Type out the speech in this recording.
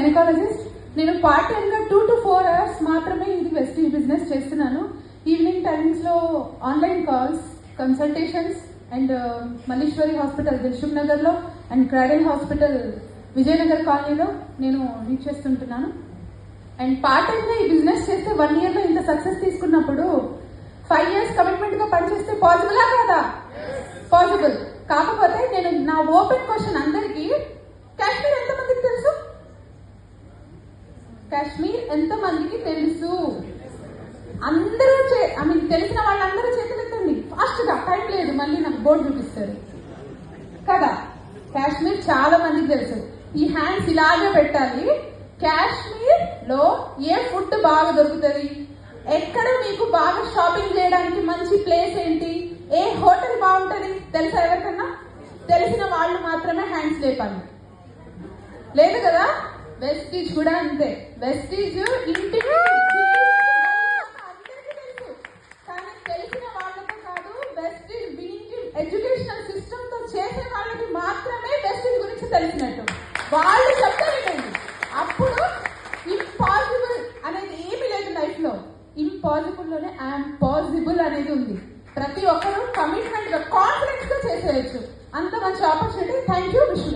Gynaecologist. నేను part time గా 2 to 4 hours మాత్రమే ఇది వెస్టీజ్ బిజినెస్ చేస్తున్నాను. ఈవినింగ్ టైమ్స్ లో online calls, consultations and Malleswari hospital Dilsukh Nagar లో అండ్ క్రాడెల్ హాస్పిటల్ విజయనగర్ కాలనీలో నేను రీచ్ చేస్తుంటున్నాను. అండ్ పార్ట్ టైం గా ఈ బిజినెస్ చేస్తే 1 year లో ఇంత సక్సెస్ తీసుకున్నప్పుడు 5 years కమిట్మెంట్ గా పనిచేస్తే పాసిబులా కాదా? పాసిబుల్. కాకపోతే నేను నా ఓపెన్ క్వశ్చన్ అందరికీ, కాశ్మీర్ ఎంతమందికి తెలుసు? కాశ్మీర్ ఎంతమందికి తెలుసు? అందరూ తెలిసిన వాళ్ళందరూ చేతులెత్తండి ఫాస్ట్ గా, టైం లేదు, మళ్ళీ నాకు బోర్డు చూపిస్తారు కదా. కాశ్మీర్ చాలా మందికి తెలుసు. ఈ హ్యాండ్స్ ఇలాగే పెట్టాలి. కాశ్మీర్ లో ఏ ఫుడ్ బాగా దొరుకుతుంది, ఎక్కడ మీకు బాగా షాపింగ్ చేయడానికి మంచి ప్లేస్ ఏంటి, ఏ హోటల్ బాగుంటది తెలుసా? ఎవరికన్నా తెలిసిన వాళ్ళు మాత్రమే హ్యాండ్స్ లేపాలి. లేదు కదా. వెస్టీజ్ కూడా అంతే. వెస్టీజ్ ఇంటికి అందరికీ తెలుసు, కానీ తెలిసిన వాళ్ళతో కాదు. వెస్టీజ్ దీనికి ఎడ్యుకేషనల్ సిస్టమ్ తో చేసే వాళ్ళకి మాత్రమే వెస్టీజ్ గురించి తెలిసినట్టు. వాళ్ళు చెప్తే వినండి. అప్పుడు ఇంపాసిబుల్ అనేది ఏమీ లేదు లైఫ్ లో. ఇంపాసిబుల్ లోనే ఐఎమ్ పాసిబుల్ అనేది ఉంది. ప్రతి ఒక్కరూ కమిట్మెంట్ గా, కాన్ఫిడెన్స్ గా చేసేయచ్చు. అంత మంచి ఆపర్చునిటీ. Thank you.